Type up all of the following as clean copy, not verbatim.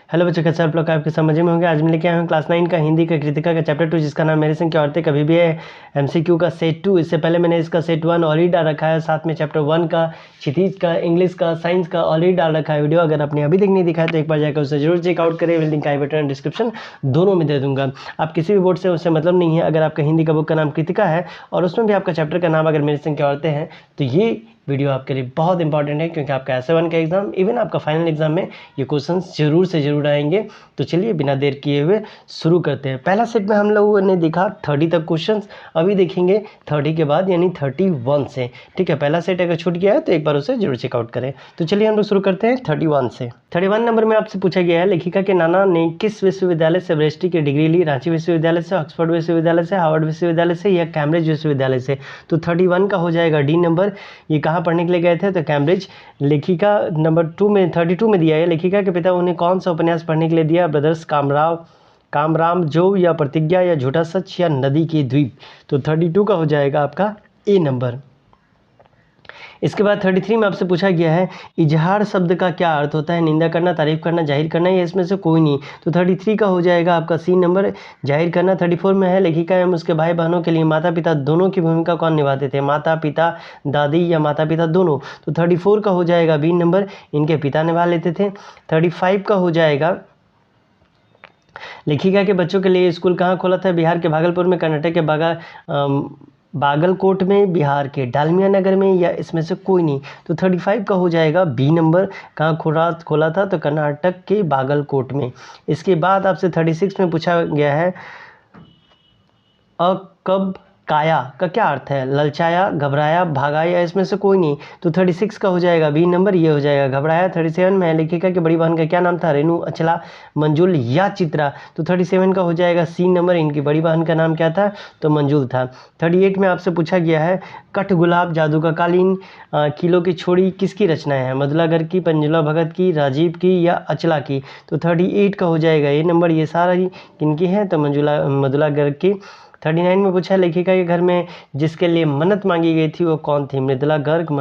Hello बच्चों, कैसे आप लोग आपके समझ में होंगे। आज मैं लेके आया हूँ क्लास 9 का हिंदी का कृतिका का चैप्टर 2, जिसका नाम मेरे संग की औरतें कभी भी है। एमसीक्यू का सेट 2। इससे पहले मैंने इसका सेट 1 ऑलरेडी डाल रखा है, साथ में चैप्टर 1 का, क्षितिज का, इंग्लिश का, साइंस का ऑलरेडी डाल रखा है वीडियो। अगर आपने अभी तक नहीं दिखा है तो एक बार जाकर उसे जरूर चेकआउट करें। लिंक आई बटन डिस्क्रिप्शन दोनों में दे दूंगा। आप किसी भी बोर्ड से उससे मतलब नहीं है। अगर आपका हिंदी का बुक का नाम कृतिका है और उसमें भी आपका चैप्टर का नाम अगर मेरे संग की औरतें हैं तो ये वीडियो आपके लिए बहुत इंपॉर्टेंट है, क्योंकि आपका S1 का एग्जाम, इवन आपका फाइनल एग्जाम में ये क्वेश्चंस जरूर से जरूर आएंगे। तो चलिए बिना देर किए हुए शुरू करते हैं। पहला सेट में हम लोगों ने देखा 30 तक क्वेश्चंस, अभी देखेंगे 30 के बाद यानी 31 से। ठीक है, पहला सेट अगर छूट गया है तो एक बार उसे जरूर चेकआउट करें। तो चलिए हम लोग शुरू करते हैं 31 से। 31 नंबर में आपसे पूछा गया है, लेखिका के नाना ने किस विश्वविद्यालय से बैरिस्ट्री की डिग्री ली? रांची विश्वविद्यालय से, ऑक्सफोर्ड विश्वविद्यालय से, हार्वर्ड विश्वविद्यालय से या कैम्ब्रिज विश्वविद्यालय से? तो 31 का हो जाएगा डी नंबर। ये कहाँ पढ़ने के लिए गए थे? तो कैम्ब्रिज। लेखिका नंबर 2 में 32 में दिया है, लेखिका के पिता उन्हें कौन सा उपन्यास पढ़ने के लिए दिया? ब्रदर्स कामराम जो, या प्रतिज्ञा, या झूठा सच, या नदी की द्वीप? तो 32 का हो जाएगा आपका ए नंबर। इसके बाद 33 में आपसे पूछा गया है, इजहार शब्द का क्या अर्थ होता है? निंदा करना, तारीफ करना, जाहिर करना, या इसमें से कोई नहीं? तो 33 का हो जाएगा आपका सी नंबर, जाहिर करना। 34 में है, लेखिका एवं उसके भाई बहनों के लिए माता पिता दोनों की भूमिका कौन निभाते थे? माता पिता, दादी, या माता पिता दोनों? तो 34 का हो जाएगा बी नंबर, इनके पिता निभा लेते थे। 35 का हो जाएगा, लेखिका के बच्चों के लिए स्कूल कहाँ खोला था? बिहार के भागलपुर में, कर्नाटक के बागलकोट में, बिहार के डालमिया नगर में, या इसमें से कोई नहीं? तो 35 का हो जाएगा बी नंबर, कहाँ खोला था? तो कर्नाटक के बागलकोट में। इसके बाद आपसे 36 में पूछा गया है, अकब काया का क्या अर्थ है? ललचाया, घबराया, भागा, या इसमें से कोई नहीं? तो 36 का हो जाएगा बी नंबर, ये हो जाएगा घबराया। 37 में है, लेखिका की बड़ी बहन का क्या नाम था? रेणु, अचला, मंजुल, या चित्रा? तो 37 का हो जाएगा सी नंबर, इनकी बड़ी बहन का नाम क्या था? तो मंजुल था। 38 में आपसे पूछा गया है, कठ गुलाब, जादू का कालीन, किलो की छोड़ी किसकी रचनाएं हैं? मधुला गर्ग की, पंजुला भगत की, राजीव की, या अचला की? तो 38 का हो जाएगा ये नंबर। ये सारा ही किनकी है? तो मधुला गर्ग की। 39 में पूछा, लेखिका के घर में जिसके लिए मन्नत मांगी गई थी वो कौन थी? मृदुला गर्ग,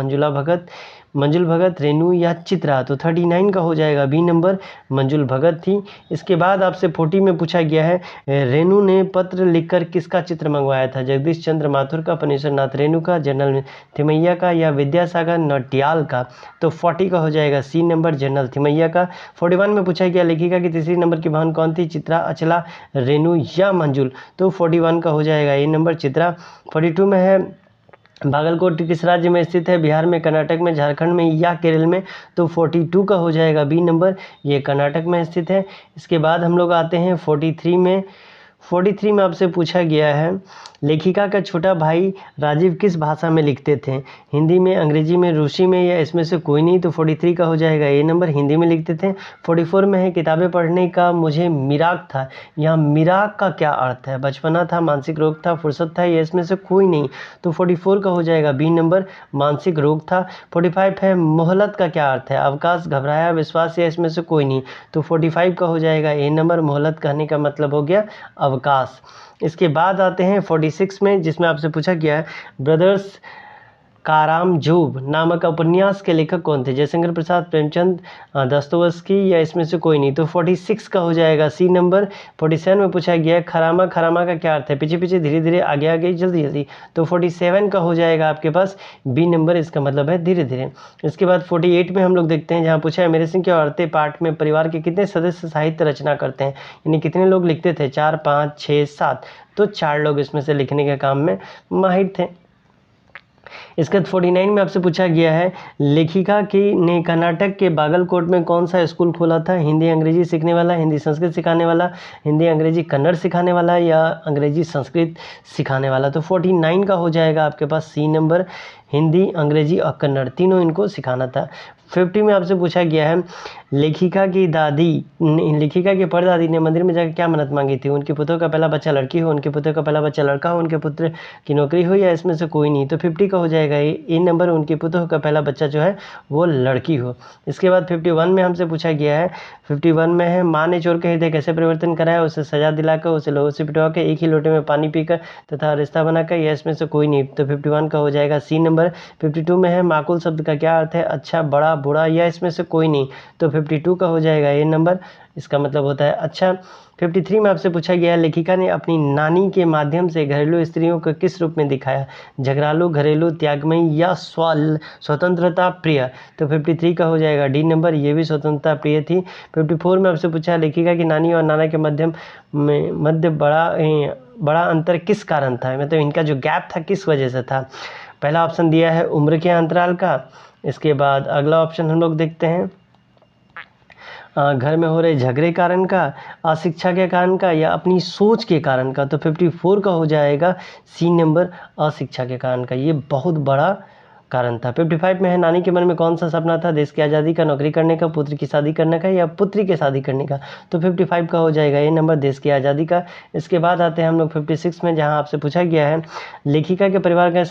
मंजुल भगत, रेणु, या चित्रा? तो 39 का हो जाएगा बी नंबर, मंजुल भगत थी। इसके बाद आपसे 40 में पूछा गया है, रेणु ने पत्र लिखकर किसका चित्र मंगवाया था? जगदीश चंद्र माथुर का, पनेश्वर नाथ रेणु का, जनरल थिमैया का, या विद्यासागर नटियाल का? तो 40 का हो जाएगा सी नंबर, जनरल थिमैया का। 41 में पूछा गया, लेखिका की तीसरी नंबर की बहन कौन थी? चित्रा, अचला, रेणु, या मंजुल? तो 41 का हो जाएगा ए नंबर, चित्रा। 42 में है, भागलकोट किस राज्य में स्थित है? बिहार में, कर्नाटक में, झारखंड में, या केरल में? तो 42 का हो जाएगा बी नंबर, ये कर्नाटक में स्थित है। इसके बाद हम लोग आते हैं 43 में। 43 में आपसे पूछा गया है, लेखिका का छोटा भाई राजीव किस भाषा में लिखते थे? हिंदी में, अंग्रेजी में, रूसी में, या इसमें से कोई नहीं? तो 43 का हो जाएगा ए नंबर, हिंदी में लिखते थे। 44 में है, किताबें पढ़ने का मुझे मिराक था। यहाँ मिराक का क्या अर्थ है? बचपना था, मानसिक रोग था, फुर्सत था, या इसमें से कोई नहीं? तो 44 का हो जाएगा बी नंबर, मानसिक रोग था। 45 है, मोहलत का क्या अर्थ है? अवकाश, घबराया, विश्वास, या इसमें से कोई नहीं? तो 45 का हो जाएगा ए नंबर, मोहलत कहने का मतलब हो गया अवकाश। इसके बाद आते हैं 46 में, जिसमें आपसे पूछा गया है, ब्रदर्स कारामजोब नामक उपन्यास के लेखक कौन थे? जयशंकर प्रसाद, प्रेमचंद, दस्तोवस्की, या इसमें से कोई नहीं? तो 46 का हो जाएगा सी नंबर। 47 में पूछा गया है, खरामा का क्या अर्थ है? पीछे पीछे, धीरे धीरे, आगे आगे, जल्दी जल्दी? तो 47 का हो जाएगा आपके पास बी नंबर, इसका मतलब है धीरे धीरे। इसके बाद 48 में हम लोग देखते हैं, जहाँ पूछा है, मेरे सिंह की औरतें पाठ में परिवार के कितने सदस्य साहित्य रचना करते हैं? यानी कितने लोग लिखते थे? 4, 5, 6, 7? तो 4 लोग इसमें से लिखने के काम में माहिर थे। इसके बाद 49 में आपसे पूछा गया है, लेखिका की ने कर्नाटक के बागलकोट में कौन सा स्कूल खोला था? हिंदी अंग्रेजी सीखने वाला, हिंदी संस्कृत सिखाने वाला, हिंदी अंग्रेजी कन्नड़ सिखाने वाला, या अंग्रेजी संस्कृत सिखाने वाला? तो 49 का हो जाएगा आपके पास सी नंबर, हिंदी, अंग्रेजी और कन्नड़ तीनों इनको सिखाना था। 50 में आपसे पूछा गया है, लेखिका की परदादी ने मंदिर में जाकर क्या मन्नत मांगी थी? उनके पुत्र का पहला बच्चा लड़की हो, उनके पुत्र का पहला बच्चा लड़का हो, उनके पुत्र की नौकरी हो, या इसमें से कोई नहीं? तो 50 का हो जाएगा ए नंबर, उनके पुत्र का पहला बच्चा जो है वो लड़की हो। इसके बाद 51 में हमसे पूछा गया है, 51 में है, माँ ने चोर के हृदय कैसे परिवर्तन कराया? उसे सजा दिलाकर, उसे लोगों से पिटवा के, एक ही लोटे में पानी पीकर, तथा रिश्ता बनाकर, या इसमें से कोई नहीं? तो 51 का हो जाएगा सी नंबर। 52 में है, माकुल शब्द का क्या अर्थ है? अच्छा, बड़ा, बुरा या इसमें से कोई नहीं, तो 52 का हो जाएगा ए नंबर, इसका मतलब होता है अच्छा। 53 में आपसे पूछा गया है लेखिका ने अपनी नानी के माध्यम से घरेलू स्त्रियों को किस रूप में दिखाया, झगड़ालू, घरेलू, त्यागमयी या स्वतंत्रता प्रिय, तो 53 का हो जाएगा डी नंबर, ये भी स्वतंत्रता प्रिय थी। 54 में आपसे पूछा लेखिका की नानी और नाना के मध्य बड़ा अंतर किस कारण था, मतलब इनका जो गैप था किस वजह से था। पहला ऑप्शन दिया है उम्र के अंतराल का, इसके बाद अगला ऑप्शन हम लोग देखते हैं घर में हो रहे झगड़े कारण का, अशिक्षा के कारण का, या अपनी सोच के कारण का, तो 54 का हो जाएगा सी नंबर, अशिक्षा के कारण का। ये बहुत बड़ा कारण था। 55 में है नानी के मन में कौन सा सपना था, देश की आज़ादी का, नौकरी करने का, पुत्र की शादी करने का, या पुत्री की शादी करने का, तो 55 का हो जाएगा ये नंबर, देश की आज़ादी का। इसके बाद आते हैं हम लोग 56 में, जहां आपसे पूछा गया है लेखिका के परिवार का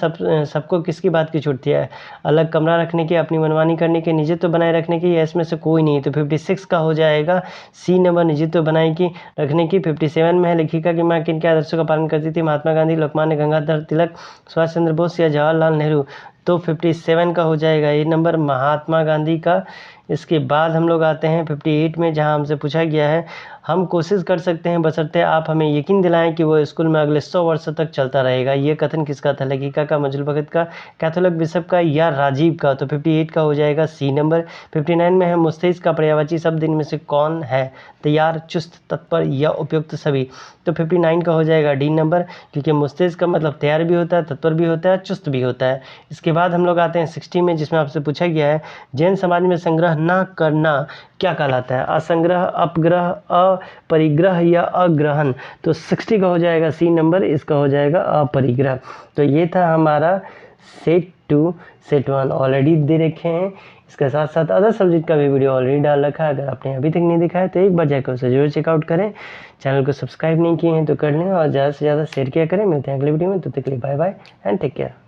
सबको किसकी बात की छूट है, अलग कमरा रखने की, अपनी मनमानी करने की, निजित्व बनाए रखने की, या इसमें से कोई नहीं, तो 56 का हो जाएगा सी नंबर, निजित्व बनाए की रखने की। 57 में है लेखिका की माँ किन के आदर्शों का पालन करती थी, महात्मा गांधी, लोकमान्य गंगाधर तिलक, सुभाष चंद्र बोस, या जवाहरलाल नेहरू, तो 57 का हो जाएगा ये नंबर, महात्मा गांधी का। इसके बाद हम लोग आते हैं 58 में, जहां हमसे पूछा गया है हम कोशिश कर सकते हैं बशर्ते आप हमें यकीन दिलाएं कि वो स्कूल में अगले 100 वर्षों तक चलता रहेगा। ये कथन किसका था, लेखिका का, मंजुल भगत का, कैथोलिक बिशप का, या राजीव का, तो 58 का हो जाएगा सी नंबर। 59 में है मुस्तैद का पर्यायवाची शब्द इनमें से कौन है, तैयार, चुस्त, तत्पर, या उपयुक्त सभी, तो 59 का हो जाएगा डी नंबर, क्योंकि मुस्तैद का मतलब तैयार भी होता है, तत्पर भी होता है, चुस्त भी होता है। इसके बाद हम लोग आते हैं 60 में, जिसमें आपसे पूछा गया है जैन समाज में संग्रह न करना क्या कहलाता है, असंग्रह, अपग्रह, अपरिग्रह, या अग्रहण, तो 60 का हो जाएगा सी नंबर, इसका हो जाएगा अपरिग्रह। तो ये था हमारा सेट 2 सेट 1 ऑलरेडी दे रखे हैं, इसके साथ साथ अदर सब्जेक्ट का भी वीडियो ऑलरेडी डाल रखा है। अगर आपने अभी तक नहीं देखा है तो एक बार जाकर उसे जरूर चेकआउट करें। चैनल को सब्सक्राइब नहीं किए हैं तो कर लें और ज़्यादा से ज़्यादा शेयर किया करें। मिलते हैं अगले वीडियो में, तब तक के लिए bye bye and take care.